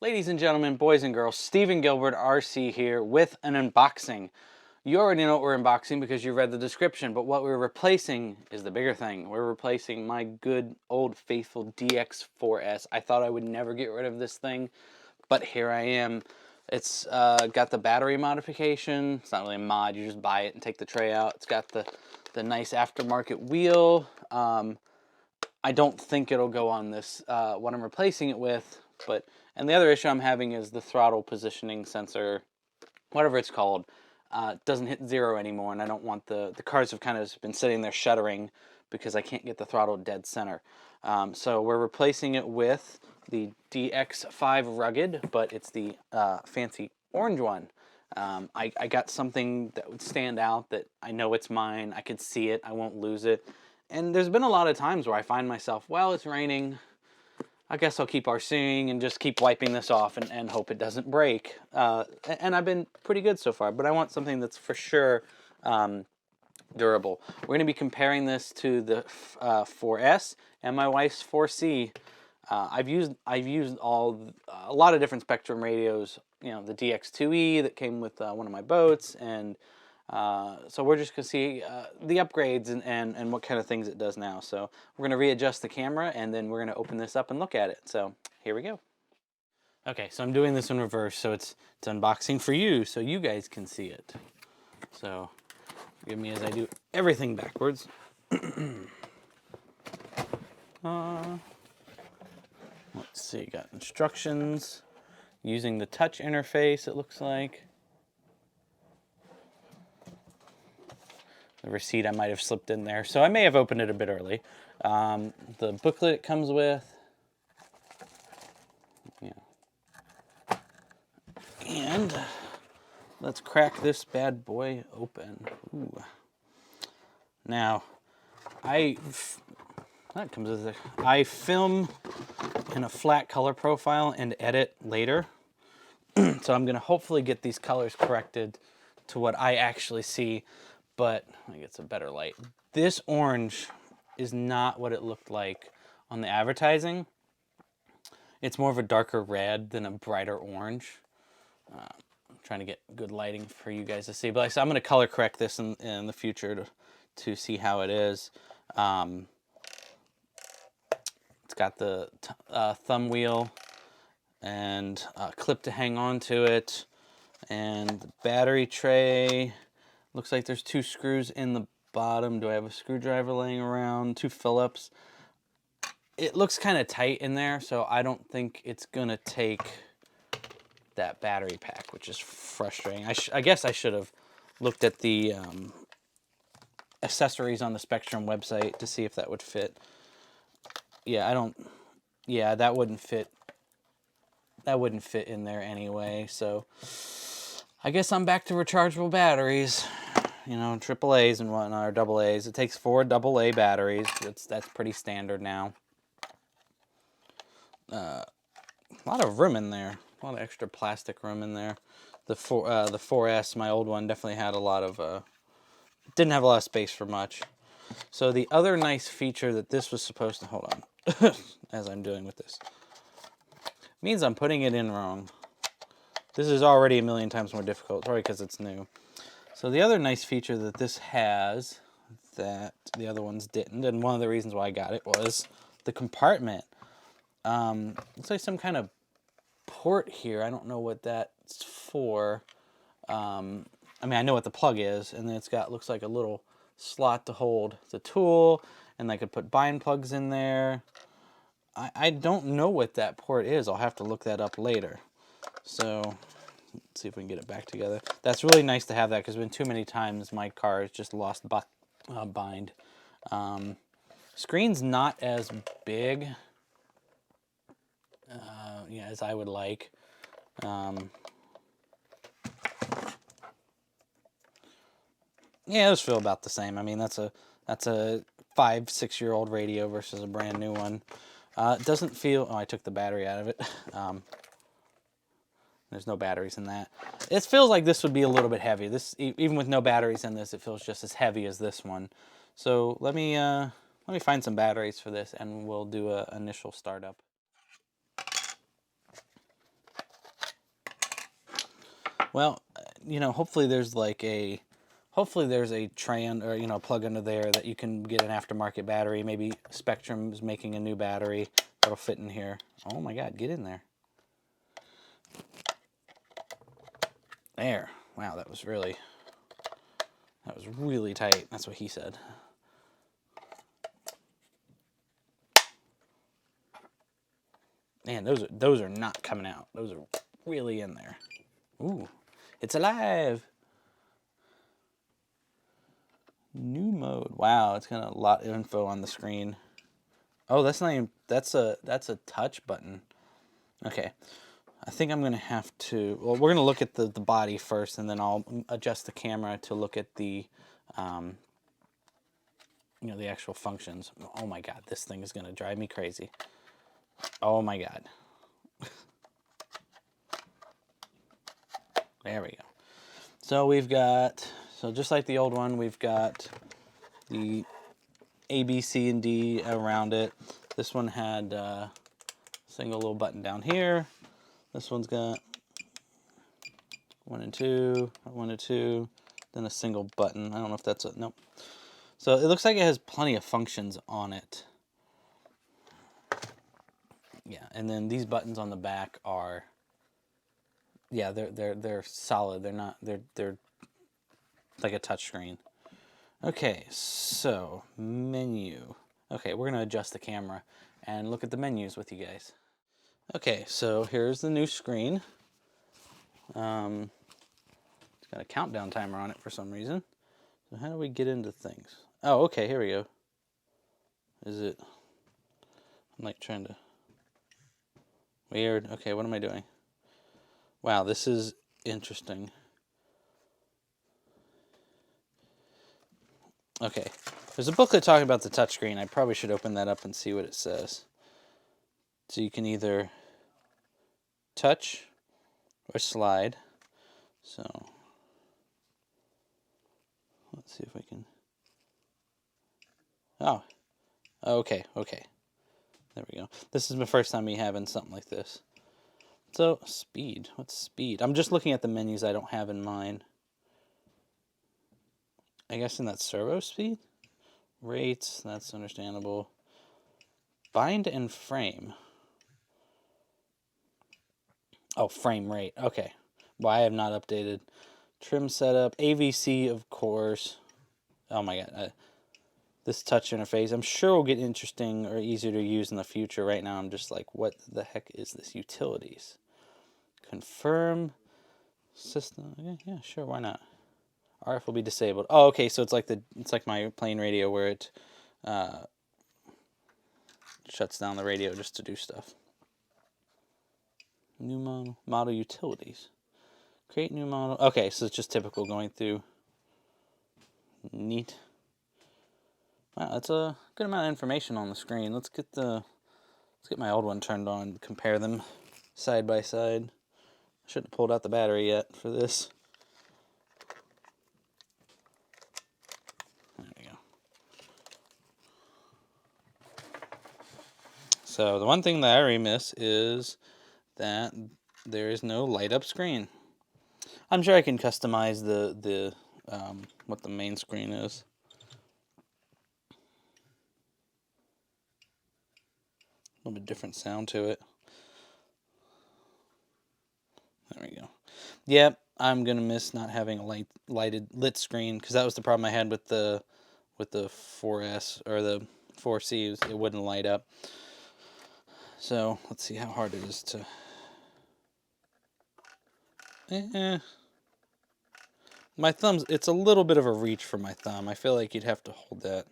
Ladies and gentlemen, boys and girls, Stephen Gilbert, RC here with an unboxing. You already know what we're unboxing because you read the description, but what we're replacing is the bigger thing. We're replacing my good old faithful DX4S. I thought I would never get rid of this thing, but here I am. It's got the battery modification. It's not really a mod, you just buy it and take the tray out. It's got the nice aftermarket wheel. I don't think it'll go on this, what I'm replacing it with, and the other issue I'm having is the throttle positioning sensor, whatever it's called, doesn't hit 0 anymore, and I don't want the cars have kind of been sitting there shuddering because I can't get the throttle dead center. So we're replacing it with the DX5 Rugged, but it's the fancy orange one. I got something that would stand out, that I know it's mine, I could see it, I won't lose it. And there's been a lot of times where I find myself, well, it's raining, I guess I'll keep RCing and just keep wiping this off and hope it doesn't break. And I've been pretty good so far, but I want something that's for sure durable. We're going to be comparing this to the 4S and my wife's 4C. I've used a lot of different Spektrum radios. You know, the DX2E that came with one of my boats, and so we're just going to see the upgrades and what kind of things it does now. So we're going to readjust the camera, and then we're going to open this up and look at it. So here we go. Okay, so I'm doing this in reverse, so it's unboxing for you, so you guys can see it. So forgive me as I do everything backwards. Let's see, got instructions using the touch interface, it looks like. The receipt I might have slipped in there, so I may have opened it a bit early. The booklet it comes with. Yeah. And let's crack this bad boy open. Ooh. Now, that comes with it. I film in a flat color profile and edit later. So I'm gonna hopefully get these colors corrected to what I actually see. But I get some better light. This orange is not what it looked like on the advertising. It's more of a darker red than a brighter orange. I'm trying to get good lighting for you guys to see. But like I said, I'm going to color correct this in the future to see how it is. It's got the thumb wheel and a clip to hang on to it, and the battery tray. Looks like there's 2 screws in the bottom. Do I have a screwdriver laying around? 2 Phillips. It looks kind of tight in there, so I don't think it's gonna take that battery pack, which is frustrating. I guess I should have looked at the accessories on the Spektrum website to see if that would fit. Yeah, yeah, that wouldn't fit. That wouldn't fit in there anyway, so I guess I'm back to rechargeable batteries. You know, AAAs and whatnot, or AA's. It takes 4 AA batteries. That's pretty standard now. A lot of room in there. A lot of extra plastic room in there. The 4S, my old one, definitely had a lot of, didn't have a lot of space for much. So the other nice feature that this was supposed to, hold on, as I'm doing with this, means I'm putting it in wrong. This is already a million times more difficult, probably because it's new. So the other nice feature that this has that the other ones didn't, and one of the reasons why I got it, was the compartment. Looks like some kind of port here. I don't know what that's for. I mean, I know what the plug is, and then it's got, looks like a little slot to hold the tool, and I could put bind plugs in there. I don't know what that port is. I'll have to look that up later. So let's see if we can get it back together. That's really nice to have that, because there's been too many times my car has just lost bind. Screen's not as big yeah, as I would like. Yeah, those feel about the same. I mean, that's a 5-6 year old radio versus a brand new one. It doesn't feel. Oh, I took the battery out of it. There's no batteries in that. It feels like this would be a little bit heavy. This, even with no batteries in this, it feels just as heavy as this one. So let me find some batteries for this, and we'll do an initial startup. Well, you know, hopefully there's like a, hopefully there's a tray or, you know, plug under there that you can get an aftermarket battery. Maybe Spektrum is making a new battery that'll fit in here. Oh my God, get in there. There. Wow, that was really tight. That's what he said. Man, those are not coming out. Those are really in there. Ooh, it's alive. New mode. Wow, it's got a lot of info on the screen. Oh, that's not even, that's a touch button. Okay. I think I'm gonna have to, well, we're gonna look at the body first, and then I'll adjust the camera to look at the you know, the actual functions. Oh my God, this thing is gonna drive me crazy. Oh my God. There we go. So we've got, so just like the old one, we've got the A, B, C, and D around it. This one had a single little button down here. This one's got 1 and 2, 1 and 2, then a single button. I don't know if that's a, nope. So it looks like it has plenty of functions on it. Yeah, and then these buttons on the back are, yeah, they're solid. They're not, they're like a touch screen. Okay, so menu. Okay, we're gonna adjust the camera and look at the menus with you guys. Okay, so here's the new screen. It's got a countdown timer on it for some reason. So how do we get into things? Oh, okay, here we go. Is it, I'm like trying to, weird. Okay, what am I doing? Wow, this is interesting. Okay, there's a booklet talking about the touchscreen. I probably should open that up and see what it says. So you can either touch or slide. So let's see if we can. Oh, okay, okay. There we go. This is my first time me having something like this. So speed, what's speed? I'm just looking at the menus I don't have in mind. I guess in that servo speed? Rates, that's understandable. Bind and frame. Oh, frame rate, okay. Well, I have not updated. Trim setup, AVC, of course. Oh my God, this touch interface, I'm sure will get interesting or easier to use in the future. Right now, I'm just like, what the heck is this? Utilities. Confirm system. Yeah, sure, why not? RF will be disabled. Oh, okay, so it's like my plane radio where it shuts down the radio just to do stuff. New model utilities. Create new model. Okay, so it's just typical going through. Neat. Wow, that's a good amount of information on the screen. Let's get my old one turned on, compare them side by side. I shouldn't have pulled out the battery yet for this. There we go. So the one thing that I already miss is that there is no light up screen. I'm sure I can customize the what the main screen is. A little bit different sound to it. There we go. Yep, I'm gonna miss not having a lit screen, because that was the problem I had with the 4S or the 4C. It wouldn't light up. So let's see how hard it is to. My thumb's, it's a little bit of a reach for my thumb. I feel like you'd have to hold that.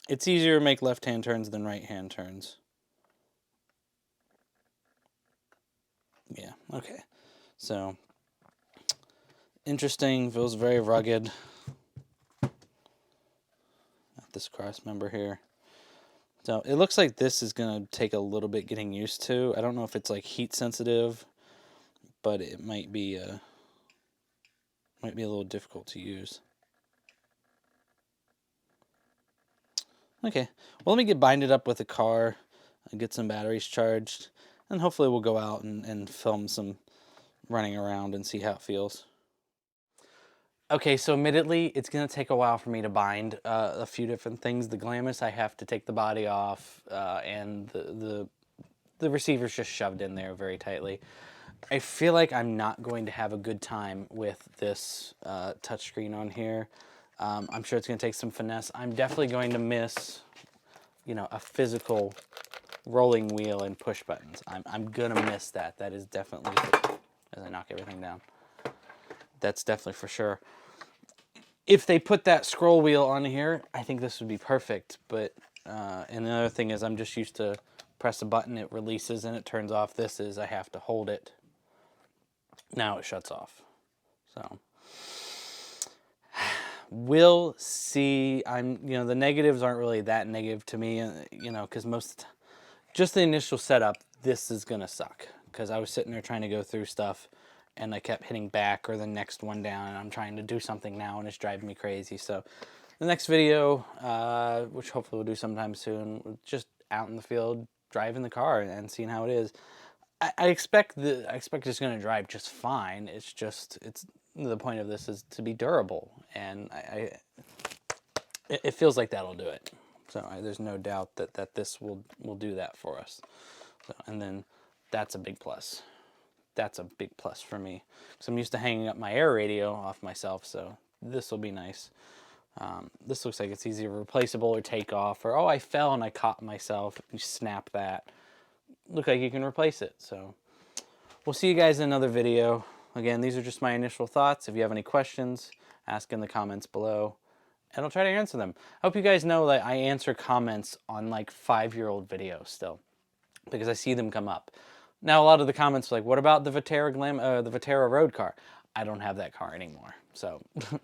It's easier to make left-hand turns than right-hand turns. Yeah, okay. So, interesting, feels very rugged. Got this cross member here. So, it looks like this is going to take a little bit getting used to. I don't know if it's like heat sensitive, but it might be a little difficult to use. Okay, well, let me get binded up with a car and get some batteries charged, and hopefully we'll go out and film some running around and see how it feels. Okay, so admittedly, it's going to take a while for me to bind a few different things. The Glamis, I have to take the body off, and the receiver's just shoved in there very tightly. I feel like I'm not going to have a good time with this touchscreen on here. I'm sure it's going to take some finesse. I'm definitely going to miss, you know, a physical rolling wheel and push buttons. I'm going to miss that. That is definitely, as I knock everything down, that's definitely for sure. If they put that scroll wheel on here, I think this would be perfect. But, and the other thing is I'm just used to press a button, it releases and it turns off. This is, I have to hold it. Now it shuts off. So we'll see. You know, the negatives aren't really that negative to me, you know, because just the initial setup, this is going to suck. Because I was sitting there trying to go through stuff and I kept hitting back or the next one down, and I'm trying to do something now and it's driving me crazy. So the next video, which hopefully we'll do sometime soon, just out in the field, driving the car and seeing how it is. I expect it's going to drive just fine. It's the point of this is to be durable, and it feels like that'll do it. So there's no doubt that this will do that for us. So, and then that's a big plus. That's a big plus for me, because I'm used to hanging up my air radio off myself, so this will be nice. This looks like it's easy replaceable or take off, or, oh, I fell and I caught myself. You snap that. Look like you can replace it. So we'll see you guys in another video. Again, these are just my initial thoughts. If you have any questions, ask in the comments below, and I'll try to answer them. I hope you guys know that I answer comments on like 5-year-old videos still, because I see them come up. Now, a lot of the comments are like, what about the Vaterra road car? I don't have that car anymore. So,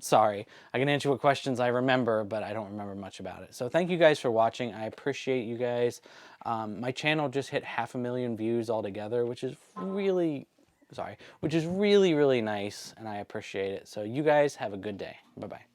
sorry. I can answer what questions I remember, but I don't remember much about it. So, thank you guys for watching. I appreciate you guys. My channel just hit 500,000 views altogether, which is really, really nice, and I appreciate it. So, you guys have a good day. Bye-bye.